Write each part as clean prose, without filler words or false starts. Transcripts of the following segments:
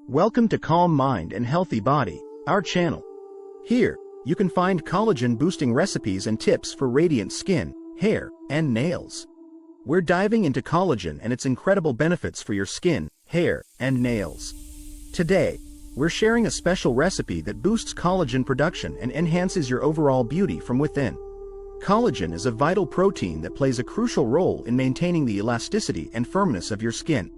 Welcome to Calm Mind and Healthy Body, our channel. Here, you can find collagen-boosting recipes and tips for radiant skin, hair, and nails. We're diving into collagen and its incredible benefits for your skin, hair, and nails. Today, we're sharing a special recipe that boosts collagen production and enhances your overall beauty from within. Collagen is a vital protein that plays a crucial role in maintaining the elasticity and firmness of your skin.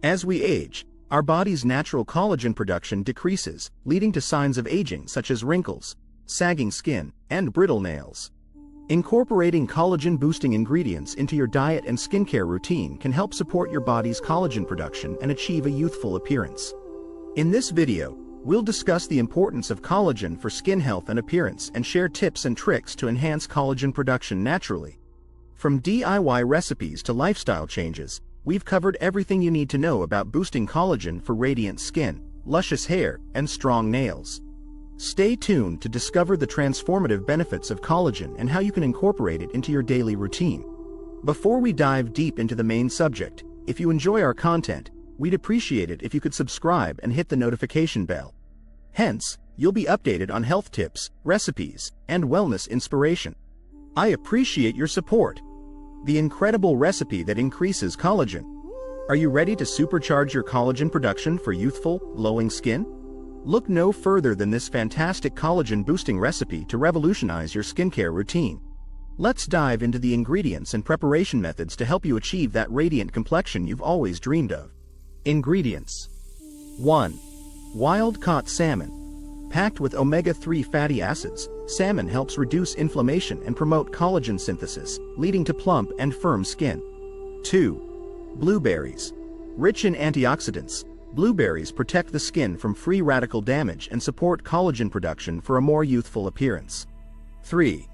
As we age, our body's natural collagen production decreases, leading to signs of aging such as wrinkles, sagging skin, and brittle nails. Incorporating collagen-boosting ingredients into your diet and skincare routine can help support your body's collagen production and achieve a youthful appearance. In this video, we'll discuss the importance of collagen for skin health and appearance and share tips and tricks to enhance collagen production naturally. From DIY recipes to lifestyle changes, we've covered everything you need to know about boosting collagen for radiant skin, luscious hair, and strong nails. Stay tuned to discover the transformative benefits of collagen and how you can incorporate it into your daily routine. Before we dive deep into the main subject, if you enjoy our content, we'd appreciate it if you could subscribe and hit the notification bell. Hence, you'll be updated on health tips, recipes, and wellness inspiration. I appreciate your support. The incredible recipe that increases collagen. Are you ready to supercharge your collagen production for youthful, glowing skin? Look no further than this fantastic collagen-boosting recipe to revolutionize your skincare routine. Let's dive into the ingredients and preparation methods to help you achieve that radiant complexion you've always dreamed of. Ingredients. 1. Wild-caught salmon. Packed with omega-3 fatty acids, salmon helps reduce inflammation and promote collagen synthesis, leading to plump and firm skin. 2. Blueberries. Rich in antioxidants, blueberries protect the skin from free radical damage and support collagen production for a more youthful appearance. 3.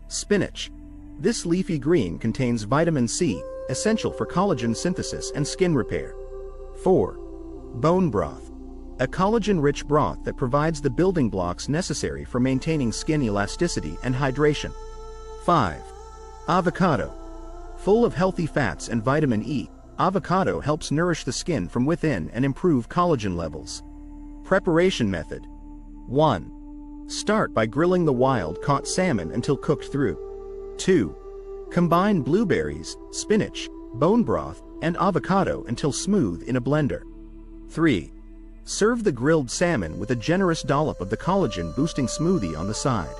Spinach. This leafy green contains vitamin C, essential for collagen synthesis and skin repair. 4. Bone broth. A collagen-rich broth that provides the building blocks necessary for maintaining skin elasticity and hydration. 5. Avocado. Full of healthy fats and vitamin E, avocado helps nourish the skin from within and improve collagen levels. Preparation method. 1. Start by grilling the wild-caught salmon until cooked through. 2. Combine blueberries, spinach, bone broth, and avocado until smooth in a blender. 3. Serve the grilled salmon with a generous dollop of the collagen-boosting smoothie on the side.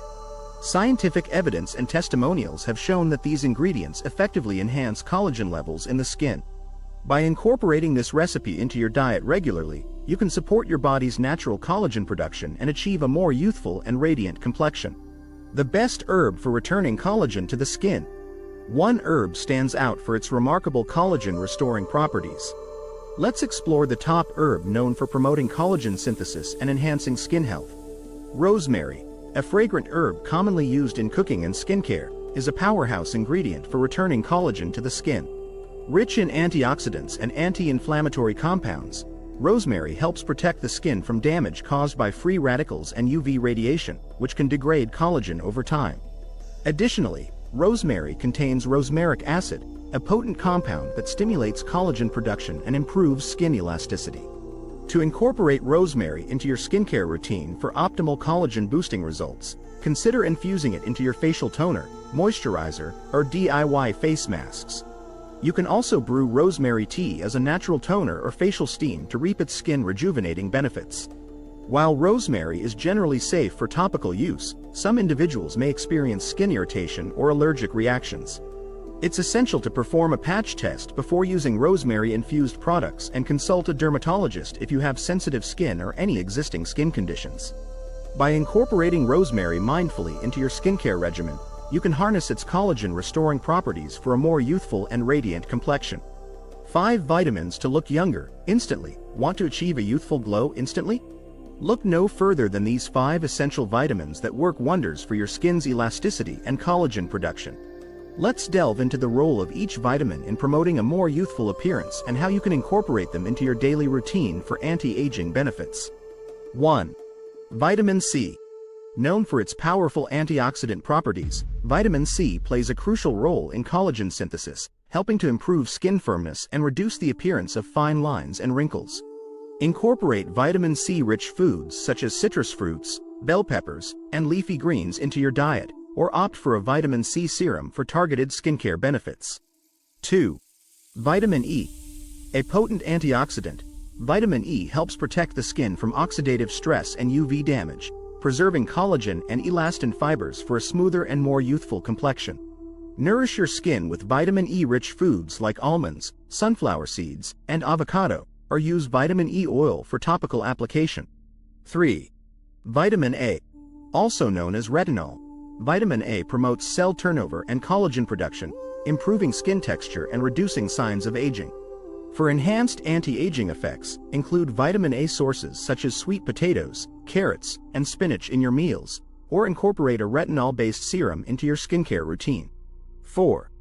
Scientific evidence and testimonials have shown that these ingredients effectively enhance collagen levels in the skin. By incorporating this recipe into your diet regularly, you can support your body's natural collagen production and achieve a more youthful and radiant complexion. The best herb for returning collagen to the skin. One herb stands out for its remarkable collagen-restoring properties. Let's explore the top herb known for promoting collagen synthesis and enhancing skin health. Rosemary, a fragrant herb commonly used in cooking and skincare, is a powerhouse ingredient for returning collagen to the skin. Rich in antioxidants and anti-inflammatory compounds, rosemary helps protect the skin from damage caused by free radicals and UV radiation, which can degrade collagen over time. Additionally, rosemary contains rosmaric acid, a potent compound that stimulates collagen production and improves skin elasticity. To incorporate rosemary into your skincare routine for optimal collagen-boosting results, consider infusing it into your facial toner, moisturizer, or DIY face masks. You can also brew rosemary tea as a natural toner or facial steam to reap its skin rejuvenating benefits. While rosemary is generally safe for topical use, some individuals may experience skin irritation or allergic reactions. It's essential to perform a patch test before using rosemary-infused products and consult a dermatologist if you have sensitive skin or any existing skin conditions. By incorporating rosemary mindfully into your skincare regimen, you can harness its collagen-restoring properties for a more youthful and radiant complexion. 5 vitamins to look younger instantly. Want to achieve a youthful glow instantly? Look no further than these 5 essential vitamins that work wonders for your skin's elasticity and collagen production. Let's delve into the role of each vitamin in promoting a more youthful appearance and how you can incorporate them into your daily routine for anti-aging benefits. 1. Vitamin C. Known for its powerful antioxidant properties, vitamin C plays a crucial role in collagen synthesis, helping to improve skin firmness and reduce the appearance of fine lines and wrinkles. Incorporate vitamin C-rich foods such as citrus fruits, bell peppers, and leafy greens into your diet, or opt for a vitamin C serum for targeted skincare benefits. 2. Vitamin E. A potent antioxidant, vitamin E helps protect the skin from oxidative stress and UV damage, preserving collagen and elastin fibers for a smoother and more youthful complexion. Nourish your skin with vitamin E-rich foods like almonds, sunflower seeds, and avocado, or use vitamin E oil for topical application. 3. Vitamin A. Also known as retinol, vitamin A promotes cell turnover and collagen production, improving skin texture and reducing signs of aging. For enhanced anti-aging effects, include vitamin A sources such as sweet potatoes, carrots, and spinach in your meals, or incorporate a retinol-based serum into your skincare routine. 4.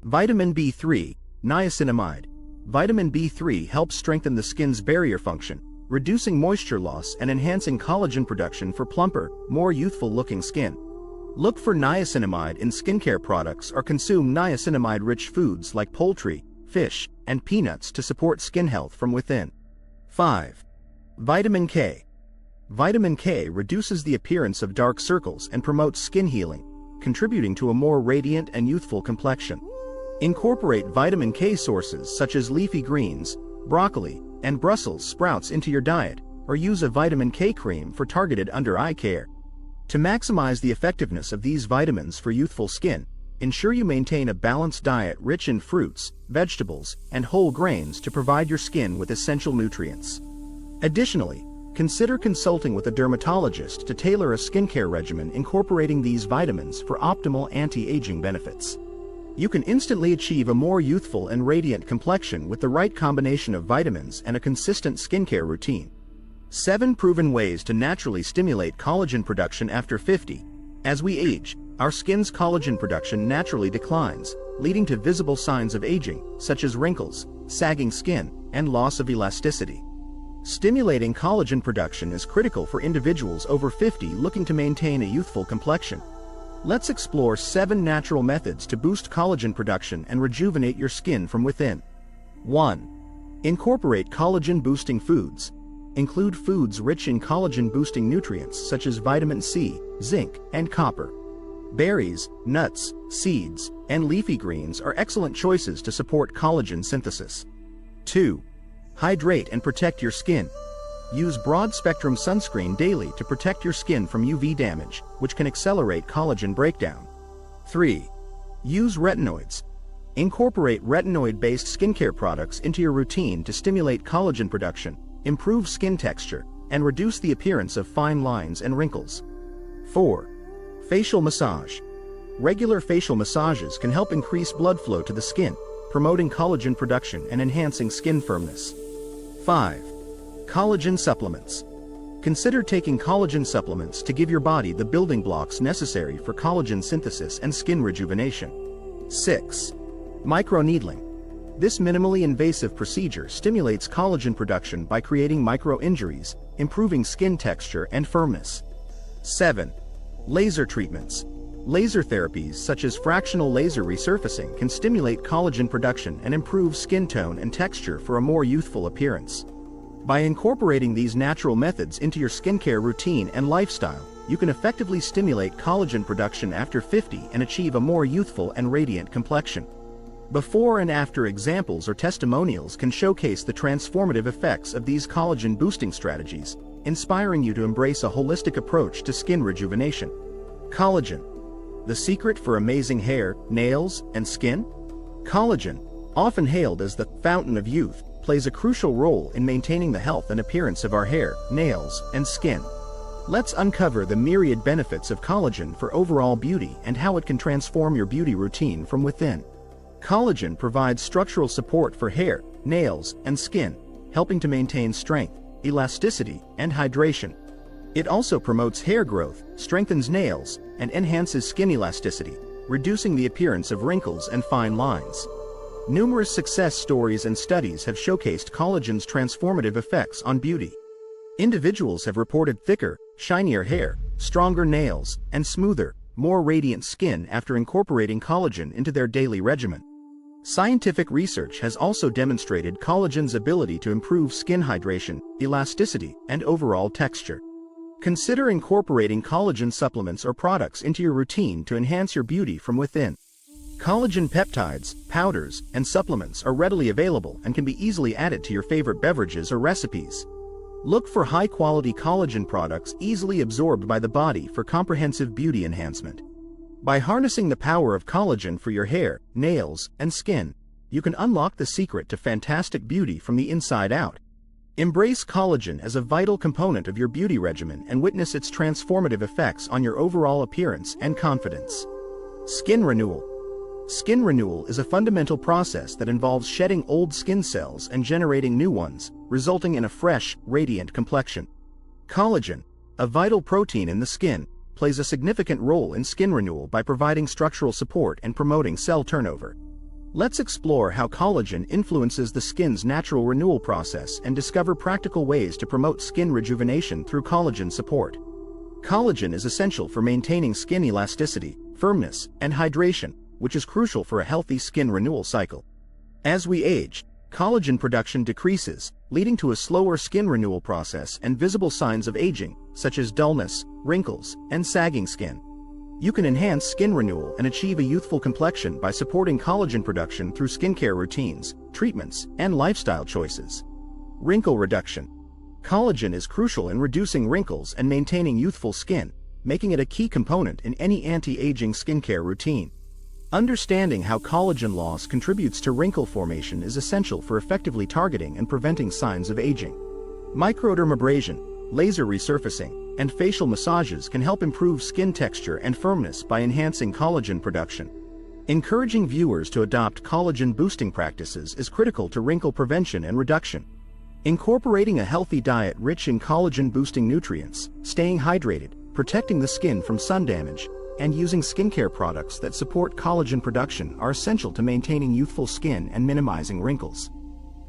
Vitamin B3, niacinamide. Vitamin B3 helps strengthen the skin's barrier function, reducing moisture loss and enhancing collagen production for plumper, more youthful-looking skin. Look for niacinamide in skincare products or consume niacinamide-rich foods like poultry, fish, and peanuts to support skin health from within. 5. Vitamin K. Vitamin K reduces the appearance of dark circles and promotes skin healing, contributing to a more radiant and youthful complexion. Incorporate vitamin K sources such as leafy greens, broccoli, and Brussels sprouts into your diet, or use a vitamin K cream for targeted under-eye care. To maximize the effectiveness of these vitamins for youthful skin, ensure you maintain a balanced diet rich in fruits, vegetables, and whole grains to provide your skin with essential nutrients. Additionally, consider consulting with a dermatologist to tailor a skincare regimen incorporating these vitamins for optimal anti-aging benefits. You can instantly achieve a more youthful and radiant complexion with the right combination of vitamins and a consistent skincare routine. 7 proven ways to naturally stimulate collagen production after 50. As we age, our skin's collagen production naturally declines, leading to visible signs of aging, such as wrinkles, sagging skin, and loss of elasticity. Stimulating collagen production is critical for individuals over 50 looking to maintain a youthful complexion. Let's explore 7 natural methods to boost collagen production and rejuvenate your skin from within. 1. Incorporate collagen-boosting foods. Include foods rich in collagen-boosting nutrients such as vitamin C, zinc, and copper. Berries, nuts, seeds, and leafy greens are excellent choices to support collagen synthesis. 2. Hydrate and protect your skin. Use broad-spectrum sunscreen daily to protect your skin from UV damage, which can accelerate collagen breakdown. 3. Use retinoids. Incorporate retinoid-based skincare products into your routine to stimulate collagen production, improve skin texture, and reduce the appearance of fine lines and wrinkles. 4. Facial massage. Regular facial massages can help increase blood flow to the skin, promoting collagen production and enhancing skin firmness. 5. Collagen supplements. Consider taking collagen supplements to give your body the building blocks necessary for collagen synthesis and skin rejuvenation. 6. Microneedling. This minimally invasive procedure stimulates collagen production by creating micro-injuries, improving skin texture and firmness. 7. Laser treatments. Laser therapies such as fractional laser resurfacing can stimulate collagen production and improve skin tone and texture for a more youthful appearance. By incorporating these natural methods into your skincare routine and lifestyle, you can effectively stimulate collagen production after 50 and achieve a more youthful and radiant complexion. Before and after examples or testimonials can showcase the transformative effects of these collagen-boosting strategies, inspiring you to embrace a holistic approach to skin rejuvenation. Collagen. The secret for amazing hair, nails, and skin? Collagen, often hailed as the fountain of youth, plays a crucial role in maintaining the health and appearance of our hair, nails, and skin. Let's uncover the myriad benefits of collagen for overall beauty and how it can transform your beauty routine from within. Collagen provides structural support for hair, nails, and skin, helping to maintain strength, elasticity, and hydration. It also promotes hair growth, strengthens nails, and enhances skin elasticity, reducing the appearance of wrinkles and fine lines. Numerous success stories and studies have showcased collagen's transformative effects on beauty. Individuals have reported thicker, shinier hair, stronger nails, and smoother, more radiant skin after incorporating collagen into their daily regimen. Scientific research has also demonstrated collagen's ability to improve skin hydration, elasticity, and overall texture. Consider incorporating collagen supplements or products into your routine to enhance your beauty from within. Collagen peptides, powders, and supplements are readily available and can be easily added to your favorite beverages or recipes. Look for high-quality collagen products easily absorbed by the body for comprehensive beauty enhancement. By harnessing the power of collagen for your hair, nails, and skin, you can unlock the secret to fantastic beauty from the inside out. Embrace collagen as a vital component of your beauty regimen and witness its transformative effects on your overall appearance and confidence. Skin renewal. Skin renewal is a fundamental process that involves shedding old skin cells and generating new ones, resulting in a fresh, radiant complexion. Collagen, a vital protein in the skin, plays a significant role in skin renewal by providing structural support and promoting cell turnover. Let's explore how collagen influences the skin's natural renewal process and discover practical ways to promote skin rejuvenation through collagen support. Collagen is essential for maintaining skin elasticity, firmness, and hydration, which is crucial for a healthy skin renewal cycle. As we age, collagen production decreases, leading to a slower skin renewal process and visible signs of aging, such as dullness, wrinkles, and sagging skin. You can enhance skin renewal and achieve a youthful complexion by supporting collagen production through skincare routines, treatments, and lifestyle choices. Wrinkle reduction. Collagen is crucial in reducing wrinkles and maintaining youthful skin, making it a key component in any anti-aging skincare routine. Understanding how collagen loss contributes to wrinkle formation is essential for effectively targeting and preventing signs of aging. Microdermabrasion, laser resurfacing, and facial massages can help improve skin texture and firmness by enhancing collagen production. Encouraging viewers to adopt collagen-boosting practices is critical to wrinkle prevention and reduction. Incorporating a healthy diet rich in collagen-boosting nutrients, staying hydrated, protecting the skin from sun damage, and using skincare products that support collagen production are essential to maintaining youthful skin and minimizing wrinkles.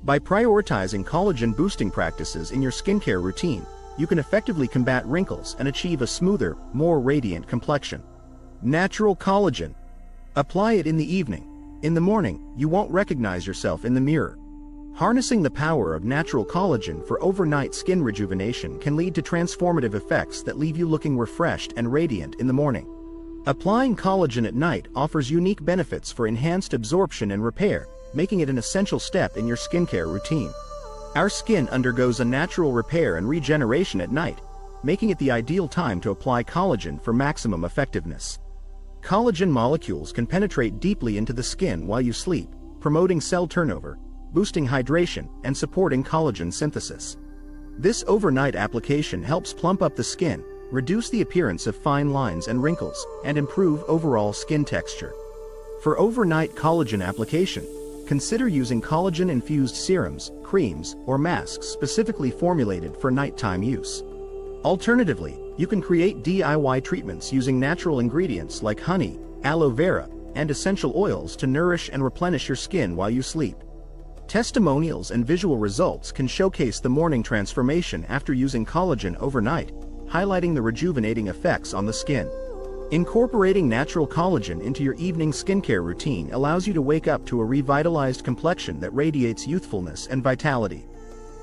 By prioritizing collagen-boosting practices in your skincare routine, you can effectively combat wrinkles and achieve a smoother, more radiant complexion. Natural collagen. Apply it in the evening. In the morning, you won't recognize yourself in the mirror. Harnessing the power of natural collagen for overnight skin rejuvenation can lead to transformative effects that leave you looking refreshed and radiant in the morning. Applying collagen at night offers unique benefits for enhanced absorption and repair, making it an essential step in your skincare routine. Our skin undergoes a natural repair and regeneration at night, making it the ideal time to apply collagen for maximum effectiveness. Collagen molecules can penetrate deeply into the skin while you sleep, promoting cell turnover, boosting hydration, and supporting collagen synthesis. This overnight application helps plump up the skin, reduce the appearance of fine lines and wrinkles, and improve overall skin texture. For overnight collagen application, consider using collagen-infused serums, creams, or masks specifically formulated for nighttime use. Alternatively, you can create DIY treatments using natural ingredients like honey, aloe vera, and essential oils to nourish and replenish your skin while you sleep. Testimonials and visual results can showcase the morning transformation after using collagen overnight, highlighting the rejuvenating effects on the skin. Incorporating natural collagen into your evening skincare routine allows you to wake up to a revitalized complexion that radiates youthfulness and vitality.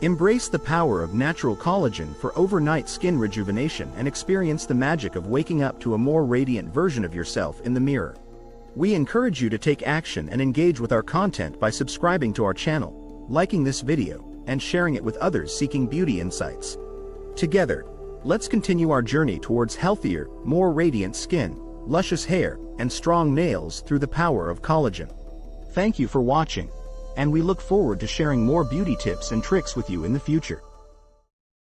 Embrace the power of natural collagen for overnight skin rejuvenation and experience the magic of waking up to a more radiant version of yourself in the mirror. We encourage you to take action and engage with our content by subscribing to our channel, liking this video, and sharing it with others seeking beauty insights. Together, let's continue our journey towards healthier, more radiant skin, luscious hair, and strong nails through the power of collagen. Thank you for watching, and we look forward to sharing more beauty tips and tricks with you in the future.